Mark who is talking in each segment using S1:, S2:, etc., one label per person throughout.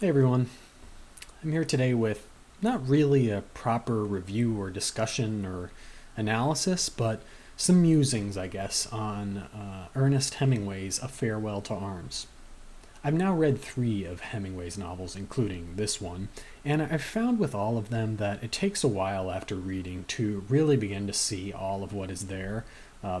S1: Hey everyone, I'm here today with not really a proper review or discussion or analysis, but some musings, I guess, on Ernest Hemingway's A Farewell to Arms. I've now read 3 of Hemingway's novels, including this one, and I've found with all of them that it takes a while after reading to really begin to see all of what is there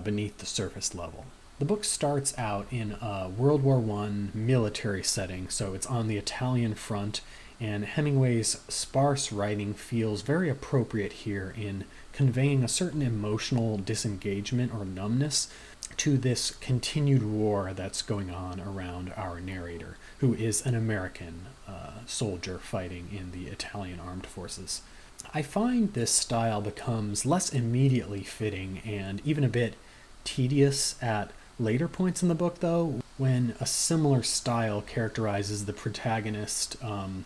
S1: beneath the surface level. The book starts out in a World War I military setting, so it's on the Italian front, and Hemingway's sparse writing feels very appropriate here in conveying a certain emotional disengagement or numbness to this continued war that's going on around our narrator, who is an American soldier fighting in the Italian armed forces. I find this style becomes less immediately fitting and even a bit tedious at later points in the book, though, when a similar style characterizes the protagonist. I'm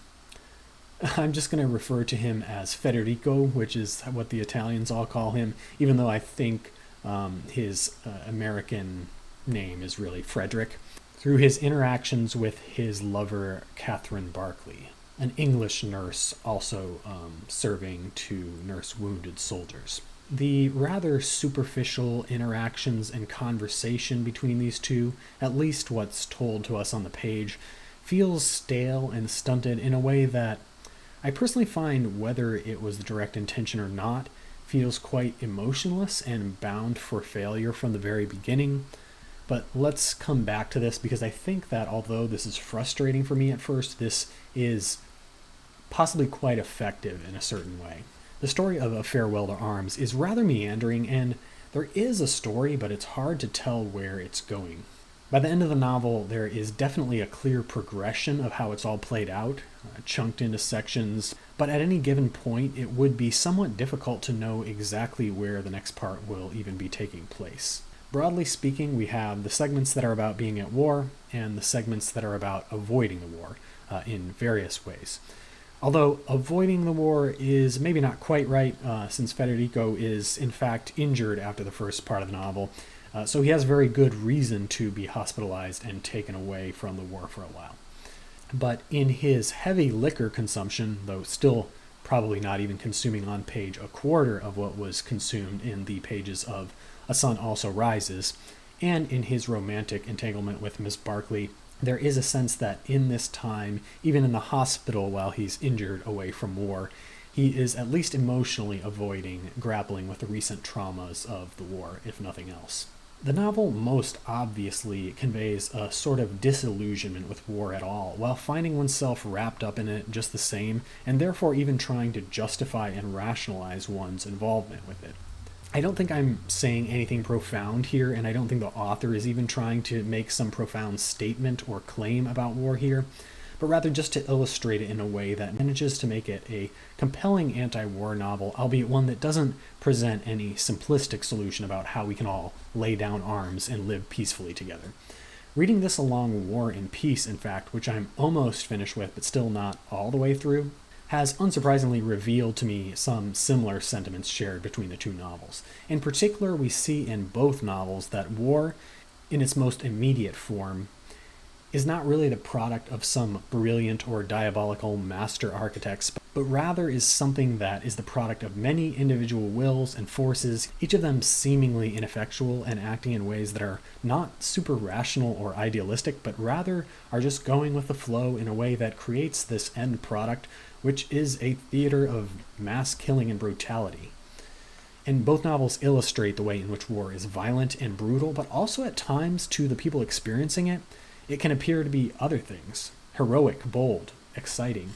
S1: just going to refer to him as Federico, which is what the Italians all call him, even though I think his American name is really Frederick, through his interactions with his lover, Katherine Barkley, an English nurse also serving to nurse wounded soldiers. The rather superficial interactions and conversation between these two, at least what's told to us on the page, feels stale and stunted in a way that I personally find, whether it was the direct intention or not, feels quite emotionless and bound for failure from the very beginning. But let's come back to this, because I think that although this is frustrating for me at first, this is possibly quite effective in a certain way. The story of A Farewell to Arms is rather meandering, and there is a story, but it's hard to tell where it's going. By the end of the novel, there is definitely a clear progression of how it's all played out, chunked into sections, but at any given point, it would be somewhat difficult to know exactly where the next part will even be taking place. Broadly speaking, we have the segments that are about being at war, and the segments that are about avoiding the war in various ways. Although avoiding the war is maybe not quite right, since Federico is in fact injured after the first part of the novel, so he has very good reason to be hospitalized and taken away from the war for a while. But in his heavy liquor consumption, though still probably not even consuming on page a quarter of what was consumed in the pages of A Sun Also Rises, and in his romantic entanglement with Miss Barkley, there is a sense that in this time, even in the hospital while he's injured away from war, he is at least emotionally avoiding grappling with the recent traumas of the war, if nothing else. The novel most obviously conveys a sort of disillusionment with war at all, while finding oneself wrapped up in it just the same, and therefore even trying to justify and rationalize one's involvement with it. I don't think I'm saying anything profound here, and I don't think the author is even trying to make some profound statement or claim about war here, but rather just to illustrate it in a way that manages to make it a compelling anti-war novel, albeit one that doesn't present any simplistic solution about how we can all lay down arms and live peacefully together. Reading this along War and Peace, in fact, which I'm almost finished with but still not all the way through, has unsurprisingly revealed to me some similar sentiments shared between the two novels. In particular, we see in both novels that war, in its most immediate form, is not really the product of some brilliant or diabolical master architects, but rather is something that is the product of many individual wills and forces, each of them seemingly ineffectual and acting in ways that are not super rational or idealistic, but rather are just going with the flow in a way that creates this end product, which is a theater of mass killing and brutality. And both novels illustrate the way in which war is violent and brutal, but also at times, to the people experiencing it, it can appear to be other things: heroic, bold, exciting.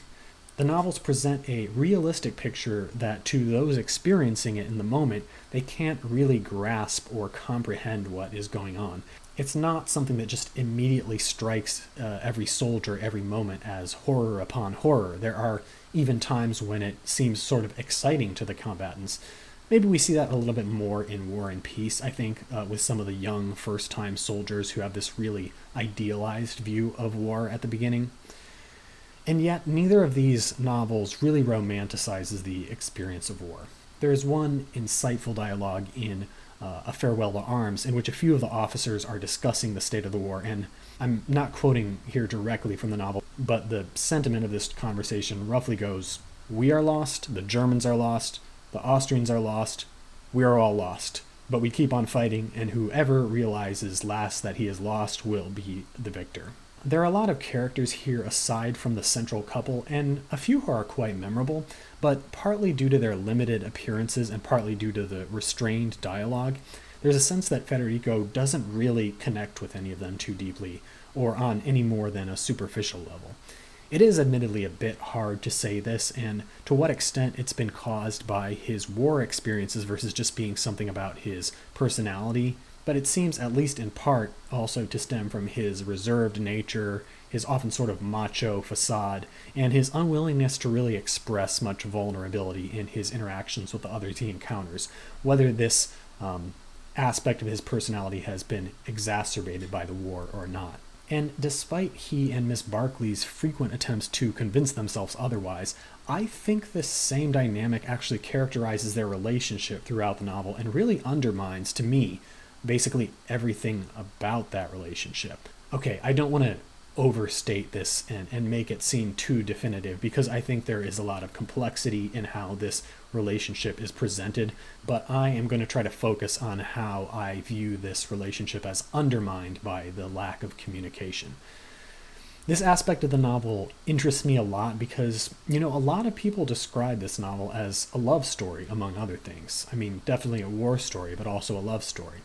S1: The novels present a realistic picture that to those experiencing it in the moment, they can't really grasp or comprehend what is going on. It's not something that just immediately strikes every soldier every moment as horror upon horror. There are even times when it seems sort of exciting to the combatants. Maybe we see that a little bit more in War and Peace, I think, with some of the young first-time soldiers who have this really idealized view of war at the beginning. And yet, neither of these novels really romanticizes the experience of war. There is one insightful dialogue in A Farewell to Arms, in which a few of the officers are discussing the state of the war. And I'm not quoting here directly from the novel, but the sentiment of this conversation roughly goes, "We are lost, the Germans are lost, the Austrians are lost, we are all lost. But we keep on fighting, and whoever realizes last that he is lost will be the victor." There are a lot of characters here aside from the central couple, and a few who are quite memorable, but partly due to their limited appearances and partly due to the restrained dialogue, there's a sense that Federico doesn't really connect with any of them too deeply, or on any more than a superficial level. It is admittedly a bit hard to say this, and to what extent it's been caused by his war experiences versus just being something about his personality, but it seems, at least in part, also to stem from his reserved nature, his often sort of macho facade, and his unwillingness to really express much vulnerability in his interactions with the others he encounters, whether this aspect of his personality has been exacerbated by the war or not. And despite he and Miss Barkley's frequent attempts to convince themselves otherwise, I think this same dynamic actually characterizes their relationship throughout the novel and really undermines, to me, basically everything about that relationship. Okay, I don't want to overstate this and make it seem too definitive, because I think there is a lot of complexity in how this relationship is presented, but I am going to try to focus on how I view this relationship as undermined by the lack of communication. This aspect of the novel interests me a lot because, a lot of people describe this novel as a love story, among other things. I mean, definitely a war story, but also a love story.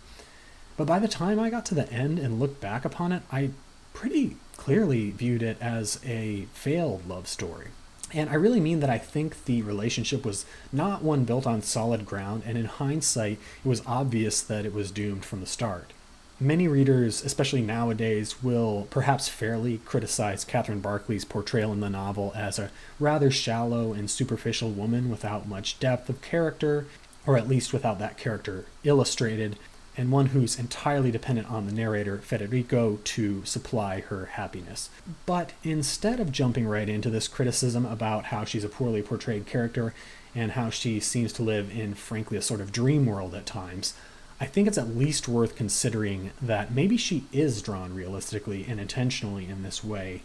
S1: But by the time I got to the end and looked back upon it, I pretty clearly viewed it as a failed love story. And I really mean that I think the relationship was not one built on solid ground, and in hindsight, it was obvious that it was doomed from the start. Many readers, especially nowadays, will perhaps fairly criticize Katherine Barkley's portrayal in the novel as a rather shallow and superficial woman without much depth of character, or at least without that character illustrated, and one who's entirely dependent on the narrator, Federico, to supply her happiness. But instead of jumping right into this criticism about how she's a poorly portrayed character and how she seems to live in, frankly, a sort of dream world at times, I think it's at least worth considering that maybe she is drawn realistically and intentionally in this way,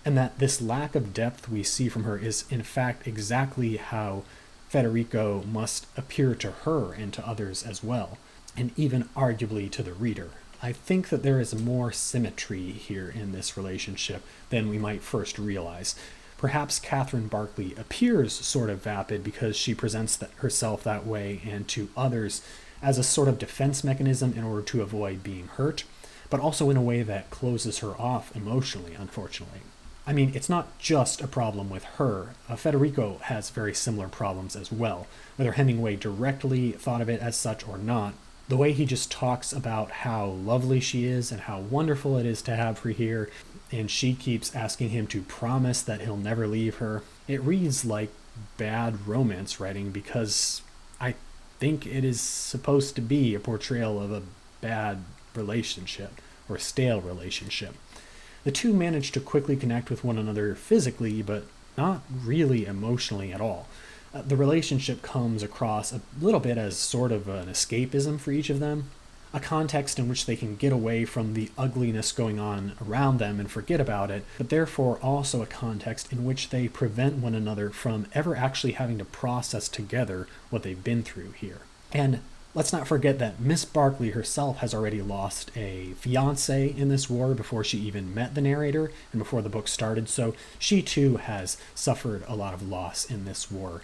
S1: and that this lack of depth we see from her is in fact exactly how Federico must appear to her and to others as well, and even arguably to the reader. I think that there is more symmetry here in this relationship than we might first realize. Perhaps Katherine Barkley appears sort of vapid because she presents herself that way and to others as a sort of defense mechanism in order to avoid being hurt, but also in a way that closes her off emotionally, unfortunately. I mean, it's not just a problem with her. Federico has very similar problems as well. Whether Hemingway directly thought of it as such or not, the way he just talks about how lovely she is and how wonderful it is to have her here, and she keeps asking him to promise that he'll never leave her, it reads like bad romance writing, because I think it is supposed to be a portrayal of a bad relationship or stale relationship. The two manage to quickly connect with one another physically, but not really emotionally at all. The relationship comes across a little bit as sort of an escapism for each of them, a context in which they can get away from the ugliness going on around them and forget about it, but therefore also a context in which they prevent one another from ever actually having to process together what they've been through here. And let's not forget that Miss Barkley herself has already lost a fiancé in this war before she even met the narrator and before the book started, so she too has suffered a lot of loss in this war,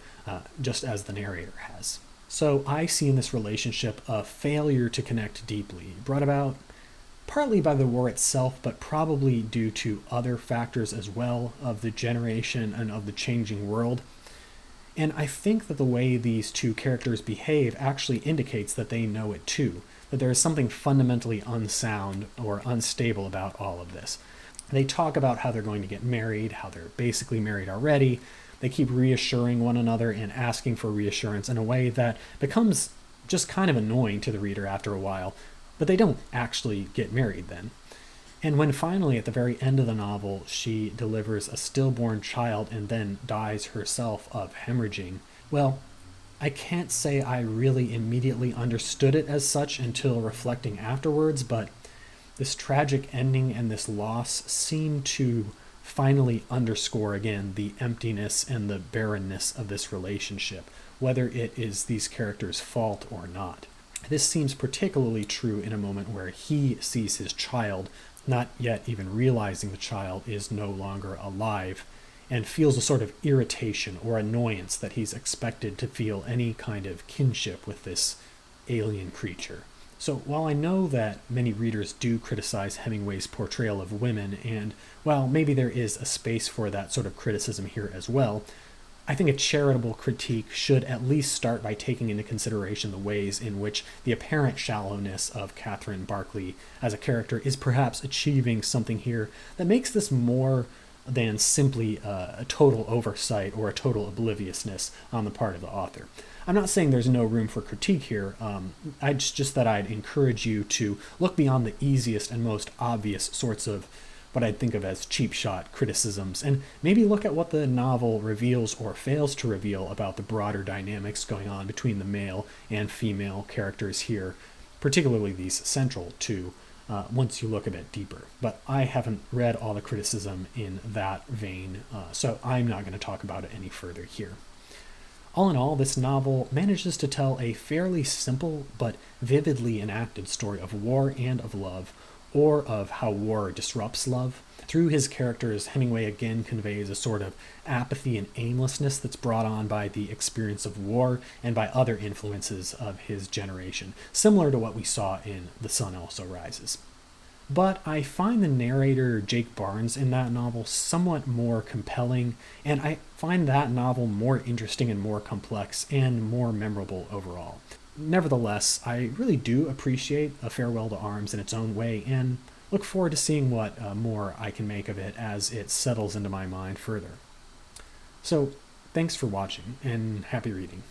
S1: just as the narrator has. So I see in this relationship a failure to connect deeply, brought about partly by the war itself, but probably due to other factors as well, of the generation and of the changing world. And I think that the way these two characters behave actually indicates that they know it too, that there is something fundamentally unsound or unstable about all of this. They talk about how they're going to get married, how they're basically married already. They keep reassuring one another and asking for reassurance in a way that becomes just kind of annoying to the reader after a while, but they don't actually get married then. And when finally, at the very end of the novel, she delivers a stillborn child and then dies herself of hemorrhaging, well, I can't say I really immediately understood it as such until reflecting afterwards, but this tragic ending and this loss seem to finally underscore again the emptiness and the barrenness of this relationship, whether it is these characters' fault or not. This seems particularly true in a moment where he sees his child, not yet even realizing the child is no longer alive, and feels a sort of irritation or annoyance that he's expected to feel any kind of kinship with this alien creature. So while I know that many readers do criticize Hemingway's portrayal of women, and while maybe there is a space for that sort of criticism here as well, I think a charitable critique should at least start by taking into consideration the ways in which the apparent shallowness of Katherine Barkley as a character is perhaps achieving something here that makes this more than simply a total oversight or a total obliviousness on the part of the author. I'm not saying there's no room for critique here. Just that I'd encourage you to look beyond the easiest and most obvious sorts of what I'd think of as cheap shot criticisms, and maybe look at what the novel reveals or fails to reveal about the broader dynamics going on between the male and female characters here, particularly these central two, once you look a bit deeper. But I haven't read all the criticism in that vein, so I'm not going to talk about it any further here. All in all, this novel manages to tell a fairly simple but vividly enacted story of war and of love, or of how war disrupts love. Through his characters, Hemingway again conveys a sort of apathy and aimlessness that's brought on by the experience of war and by other influences of his generation, similar to what we saw in The Sun Also Rises. But I find the narrator, Jake Barnes, in that novel somewhat more compelling, and I find that novel more interesting and more complex and more memorable overall. Nevertheless, I really do appreciate A Farewell to Arms in its own way, and look forward to seeing what more I can make of it as it settles into my mind further. So, thanks for watching, and happy reading.